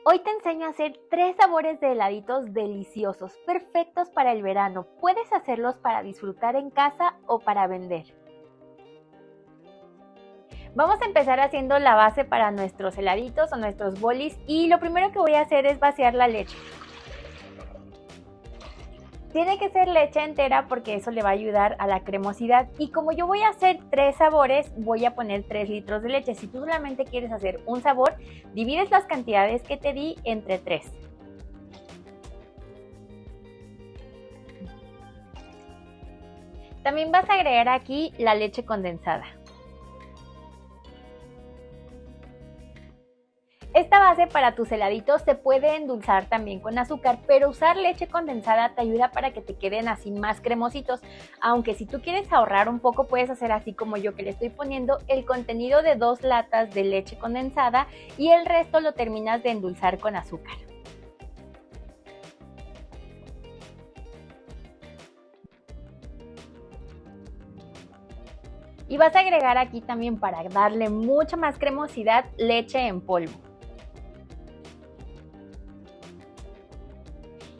Hoy te enseño a hacer 3 sabores de heladitos deliciosos, perfectos para el verano. Puedes hacerlos para disfrutar en casa o para vender. Vamos a empezar haciendo la base para nuestros heladitos o nuestros bolis y lo primero que voy a hacer es vaciar la leche. Tiene que ser leche entera porque eso le va a ayudar a la cremosidad. Y como yo voy a hacer 3 sabores, voy a poner 3 litros de leche. Si tú solamente quieres hacer un sabor, divides las cantidades que te di entre 3. También vas a agregar aquí la leche condensada. Esta base para tus heladitos se puede endulzar también con azúcar, pero usar leche condensada te ayuda para que te queden así más cremositos. Aunque si tú quieres ahorrar un poco, puedes hacer así como yo, que le estoy poniendo el contenido de 2 latas de leche condensada y el resto lo terminas de endulzar con azúcar. Y vas a agregar aquí también, para darle mucha más cremosidad, leche en polvo.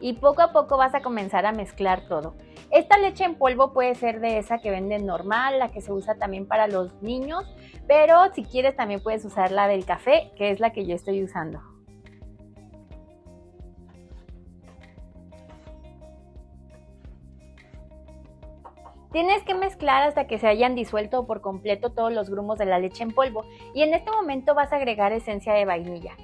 Y poco a poco vas a comenzar a mezclar todo. Esta leche en polvo puede ser de esa que venden normal, la que se usa también para los niños, pero si quieres también puedes usar la del café, que es la que yo estoy usando. Tienes que mezclar hasta que se hayan disuelto por completo todos los grumos de la leche en polvo y en este momento vas a agregar esencia de vainilla.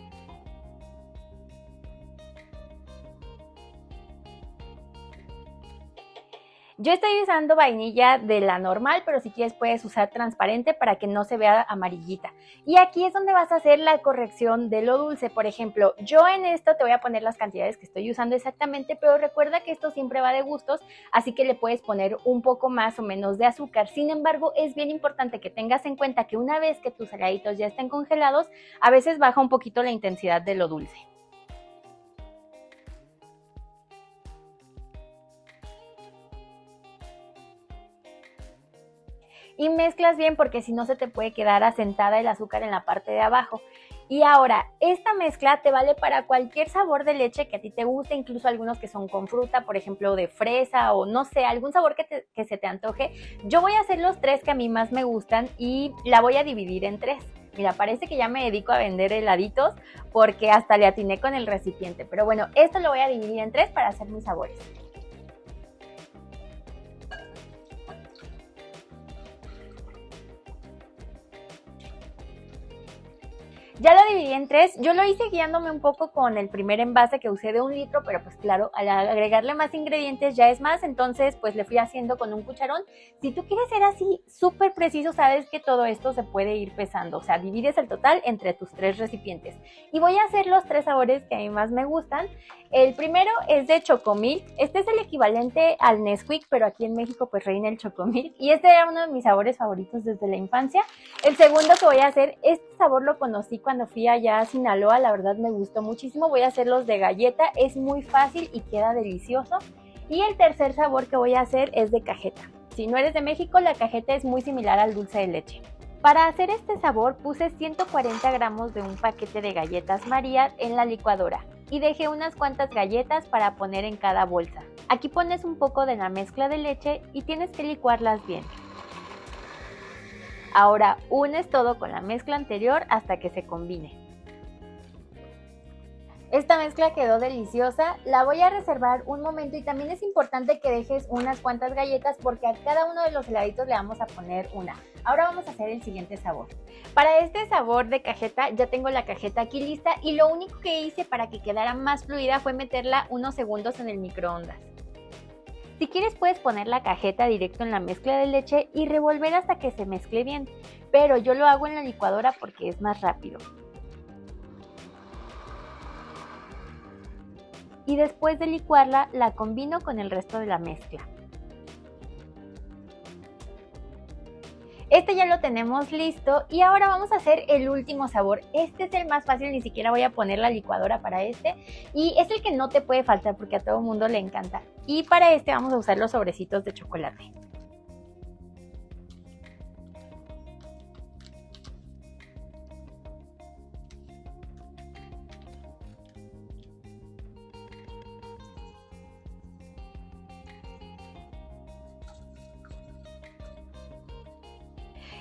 Yo estoy usando vainilla de la normal, pero si quieres puedes usar transparente para que no se vea amarillita. Y aquí es donde vas a hacer la corrección de lo dulce. Por ejemplo, yo en esto te voy a poner las cantidades que estoy usando exactamente, pero recuerda que esto siempre va de gustos, así que le puedes poner un poco más o menos de azúcar. Sin embargo, es bien importante que tengas en cuenta que una vez que tus heladitos ya estén congelados, a veces baja un poquito la intensidad de lo dulce. Y mezclas bien porque si no se te puede quedar asentada el azúcar en la parte de abajo. Y ahora, esta mezcla te vale para cualquier sabor de leche que a ti te guste, incluso algunos que son con fruta, por ejemplo de fresa o no sé, algún sabor que se te antoje. Yo voy a hacer los 3 que a mí más me gustan y la voy a dividir en 3. Mira, parece que ya me dedico a vender heladitos porque hasta le atiné con el recipiente. Pero bueno, esto lo voy a dividir en 3 para hacer mis sabores. Ya lo dividí en 3, yo lo hice guiándome un poco con el primer envase que usé de 1 litro, pero pues claro, al agregarle más ingredientes ya es más, entonces pues le fui haciendo con un cucharón. Si tú quieres ser así súper preciso, sabes que todo esto se puede ir pesando, o sea, divides el total entre tus 3 recipientes. Y voy a hacer los 3 sabores que a mí más me gustan. El primero es de Chocomilk, este es el equivalente al Nesquik, pero aquí en México pues reina el Chocomilk, y este era uno de mis sabores favoritos desde la infancia. El segundo que voy a hacer, este sabor lo conocí cuando fui allá a Sinaloa, la verdad me gustó muchísimo. Voy a hacer los de galleta, es muy fácil y queda delicioso. Y el tercer sabor que voy a hacer es de cajeta. Si no eres de México, la cajeta es muy similar al dulce de leche. Para hacer este sabor puse 140 gramos de un paquete de galletas María en la licuadora y dejé unas cuantas galletas para poner en cada bolsa. Aquí pones un poco de la mezcla de leche y tienes que licuarlas bien. Ahora unes todo con la mezcla anterior hasta que se combine. Esta mezcla quedó deliciosa, la voy a reservar un momento y también es importante que dejes unas cuantas galletas porque a cada uno de los heladitos le vamos a poner una. Ahora vamos a hacer el siguiente sabor. Para este sabor de cajeta ya tengo la cajeta aquí lista y lo único que hice para que quedara más fluida fue meterla unos segundos en el microondas. Si quieres puedes poner la cajeta directo en la mezcla de leche y revolver hasta que se mezcle bien, pero yo lo hago en la licuadora porque es más rápido. Y después de licuarla, la combino con el resto de la mezcla. Este ya lo tenemos listo y ahora vamos a hacer el último sabor. Este es el más fácil, ni siquiera voy a poner la licuadora para este y es el que no te puede faltar porque a todo el mundo le encanta. Y para este vamos a usar los sobrecitos de chocolate.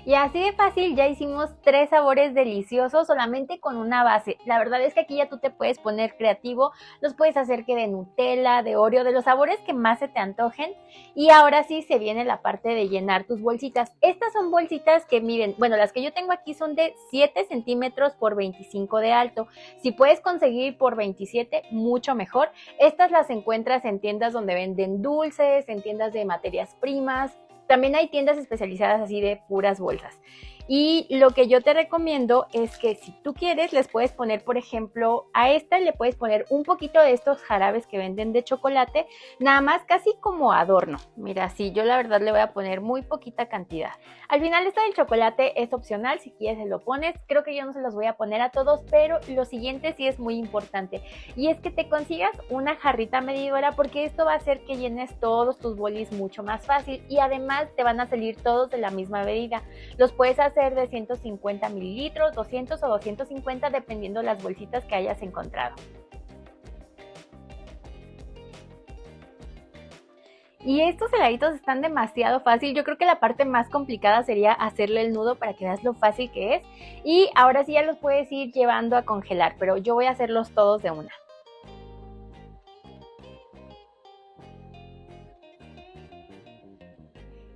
Y así de fácil ya hicimos 3 sabores deliciosos solamente con una base. La verdad es que aquí ya tú te puedes poner creativo, los puedes hacer que de Nutella, de Oreo, de los sabores que más se te antojen. Y ahora sí se viene la parte de llenar tus bolsitas. Estas son bolsitas que miden, bueno, las que yo tengo aquí son de 7 centímetros por 25 de alto. Si puedes conseguir por 27, mucho mejor. Estas las encuentras en tiendas donde venden dulces, en tiendas de materias primas. También hay tiendas especializadas así de puras bolsas. Y lo que yo te recomiendo es que si tú quieres les puedes poner, por ejemplo, a esta le puedes poner un poquito de estos jarabes que venden de chocolate, nada más casi como adorno. Mira, sí, yo la verdad le voy a poner muy poquita cantidad. Al final esto del chocolate es opcional, si quieres se lo pones. Creo que yo no se los voy a poner a todos, pero lo siguiente sí es muy importante. Y es que te consigas una jarrita medidora porque esto va a hacer que llenes todos tus bolis mucho más fácil y además te van a salir todos de la misma medida. Los puedes hacer de 150 mililitros, 200 o 250 dependiendo las bolsitas que hayas encontrado. Y estos heladitos están demasiado fácil. Yo creo que la parte más complicada sería hacerle el nudo para que veas lo fácil que es. Y ahora sí ya los puedes ir llevando a congelar, pero yo voy a hacerlos todos de una.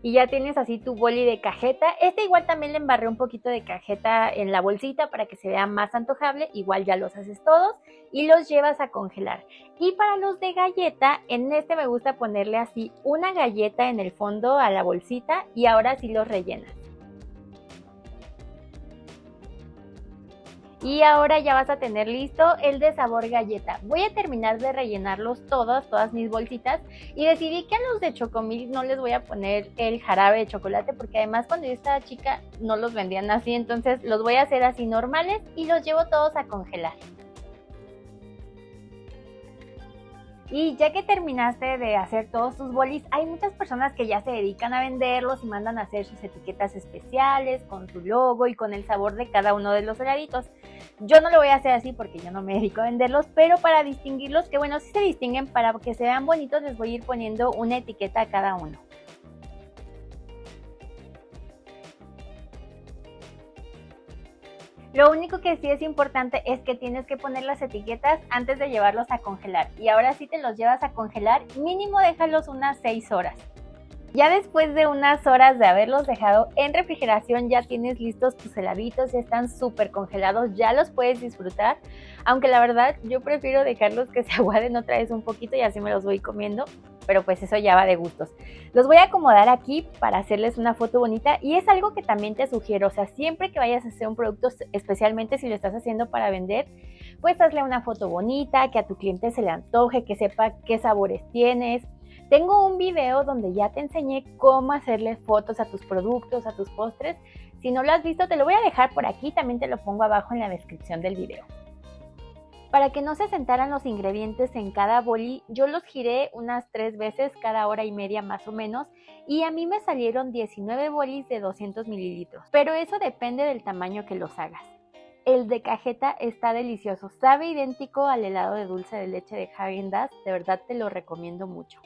Y ya tienes así tu boli de cajeta. Este igual también le embarré un poquito de cajeta en la bolsita para que se vea más antojable. Igual ya los haces todos y los llevas a congelar. Y para los de galleta, en este me gusta ponerle así una galleta en el fondo a la bolsita y ahora sí los rellenas. Y ahora ya vas a tener listo el de sabor galleta. Voy a terminar de rellenarlos todas mis bolsitas. Y decidí que a los de Chocomil no les voy a poner el jarabe de chocolate porque además cuando yo estaba chica no los vendían así. Entonces los voy a hacer así normales y los llevo todos a congelar. Y ya que terminaste de hacer todos tus bolis, hay muchas personas que ya se dedican a venderlos y mandan a hacer sus etiquetas especiales con su logo y con el sabor de cada uno de los heladitos. Yo no lo voy a hacer así porque yo no me dedico a venderlos, pero para distinguirlos, que bueno, sí se distinguen, para que se vean bonitos, les voy a ir poniendo una etiqueta a cada uno. Lo único que sí es importante es que tienes que poner las etiquetas antes de llevarlos a congelar. Y ahora sí te los llevas a congelar, mínimo déjalos unas 6 horas. Ya después de unas horas de haberlos dejado en refrigeración ya tienes listos tus heladitos, ya están súper congelados, ya los puedes disfrutar, aunque la verdad yo prefiero dejarlos que se aguaden otra vez un poquito y así me los voy comiendo, pero pues eso ya va de gustos. Los voy a acomodar aquí para hacerles una foto bonita y es algo que también te sugiero, o sea, siempre que vayas a hacer un producto, especialmente si lo estás haciendo para vender, pues hazle una foto bonita, que a tu cliente se le antoje, que sepa qué sabores tienes. Tengo un video donde ya te enseñé cómo hacerle fotos a tus productos, a tus postres. Si no lo has visto, te lo voy a dejar por aquí, también te lo pongo abajo en la descripción del video. Para que no se sentaran los ingredientes en cada boli, yo los giré unas 3 veces cada hora y media más o menos y a mí me salieron 19 bolis de 200 mililitros, pero eso depende del tamaño que los hagas. El de cajeta está delicioso, sabe idéntico al helado de dulce de leche de Häagen-Dazs, de verdad te lo recomiendo mucho.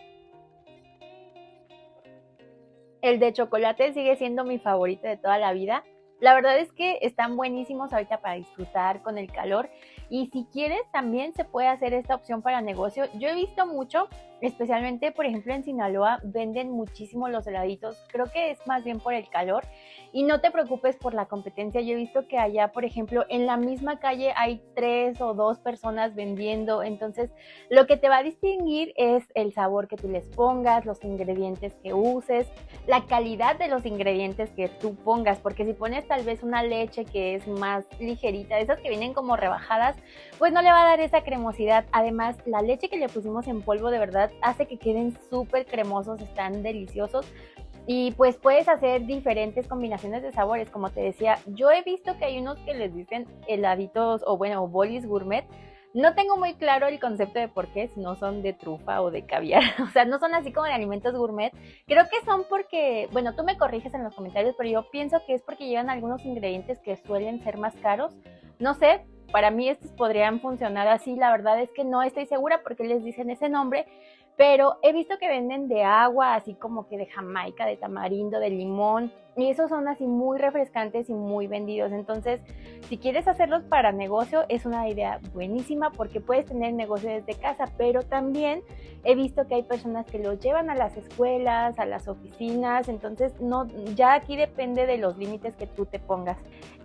El de chocolate sigue siendo mi favorito de toda la vida. La verdad es que están buenísimos ahorita para disfrutar con el calor y si quieres también se puede hacer esta opción para negocio. Yo he visto mucho, especialmente por ejemplo en Sinaloa venden muchísimo los heladitos, creo que es más bien por el calor y no te preocupes por la competencia. Yo he visto que allá por ejemplo en la misma calle hay 3 o 2 personas vendiendo, entonces lo que te va a distinguir es el sabor que tú les pongas, los ingredientes que uses, la calidad de los ingredientes que tú pongas, porque si pones tal vez una leche que es más ligerita, de esas que vienen como rebajadas, pues no le va a dar esa cremosidad. Además, la leche que le pusimos en polvo de verdad hace que queden súper cremosos, están deliciosos. Y pues puedes hacer diferentes combinaciones de sabores, como te decía, yo he visto que hay unos que les dicen heladitos o bueno, bolis gourmet. No tengo muy claro el concepto de por qué, si no son de trufa o de caviar, o sea, no son así como de alimentos gourmet. Creo que son porque, bueno, tú me corriges en los comentarios, pero yo pienso que es porque llevan algunos ingredientes que suelen ser más caros. No sé, para mí estos podrían funcionar así, la verdad es que no estoy segura por qué les dicen ese nombre, pero he visto que venden de agua, así como que de Jamaica, de tamarindo, de limón. y esos son así muy refrescantes y muy vendidos. Entonces, si quieres hacerlos para negocio, es una idea buenísima porque puedes tener negocio desde casa, pero también he visto que hay personas que los llevan a las escuelas, a las oficinas, entonces no, ya aquí depende de los límites que tú te pongas.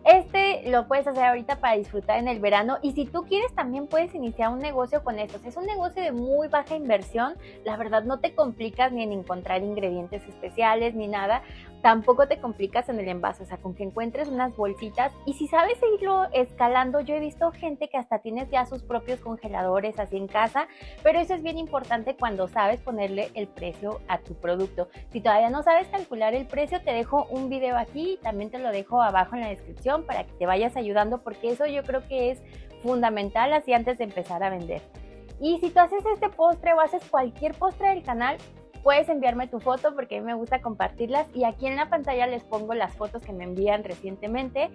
Este lo puedes hacer ahorita para disfrutar en el verano, y si tú quieres también puedes iniciar un negocio con estos. Es un negocio de muy baja inversión, la verdad no te complicas ni en encontrar ingredientes especiales ni nada, tampoco te complicas en el envase, o sea, con que encuentres unas bolsitas, y si sabes irlo escalando, yo he visto gente que hasta tienes ya sus propios congeladores así en casa, pero eso es bien importante cuando sabes ponerle el precio a tu producto. Si todavía no sabes calcular el precio, te dejo un video aquí, también te lo dejo abajo en la descripción para que te vayas ayudando, porque eso yo creo que es fundamental así antes de empezar a vender. Y si tú haces este postre o haces cualquier postre del canal, puedes enviarme tu foto porque a mí me gusta compartirlas, y aquí en la pantalla les pongo las fotos que me envían recientemente.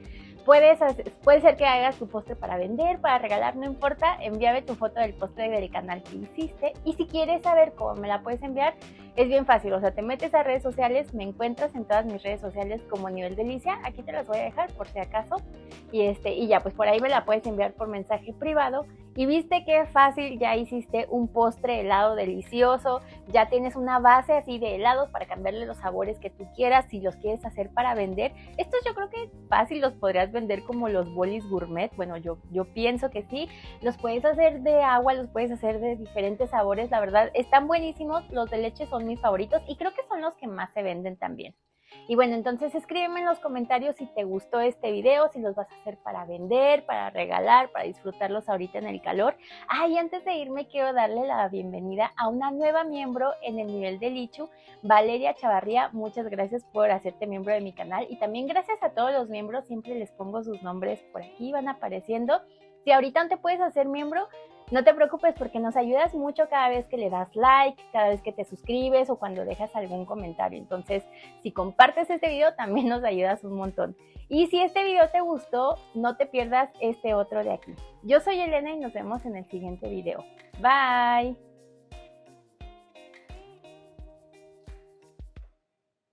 Puede ser que hagas tu postre para vender, para regalar, no importa, envíame tu foto del postre del canal que hiciste. Y si quieres saber cómo me la puedes enviar, es bien fácil, o sea, te metes a redes sociales, me encuentras en todas mis redes sociales como Nivel Delicia, aquí te las voy a dejar por si acaso, y ya, pues por ahí me la puedes enviar por mensaje privado. Y viste qué fácil, ya hiciste un postre helado delicioso, ya tienes una base así de helados para cambiarle los sabores que tú quieras si los quieres hacer para vender. Estos yo creo que fácil los podrías vender como los bolis gourmet, bueno, yo pienso que sí. Los puedes hacer de agua, los puedes hacer de diferentes sabores, la verdad están buenísimos. Los de leche son mis favoritos y creo que son los que más se venden también. Y bueno, entonces escríbeme en los comentarios si te gustó este video, si los vas a hacer para vender, para regalar, para disfrutarlos ahorita en el calor. Y antes de irme quiero darle la bienvenida a una nueva miembro en el Nivel de Lichu, Valeria Chavarría. Muchas gracias por hacerte miembro de mi canal, y también gracias a todos los miembros, siempre les pongo sus nombres por aquí, van apareciendo. Si ahorita no te puedes hacer miembro, no te preocupes porque nos ayudas mucho cada vez que le das like, cada vez que te suscribes o cuando dejas algún comentario. Entonces, si compartes este video, también nos ayudas un montón. Y si este video te gustó, no te pierdas este otro de aquí. Yo soy Elena y nos vemos en el siguiente video. Bye.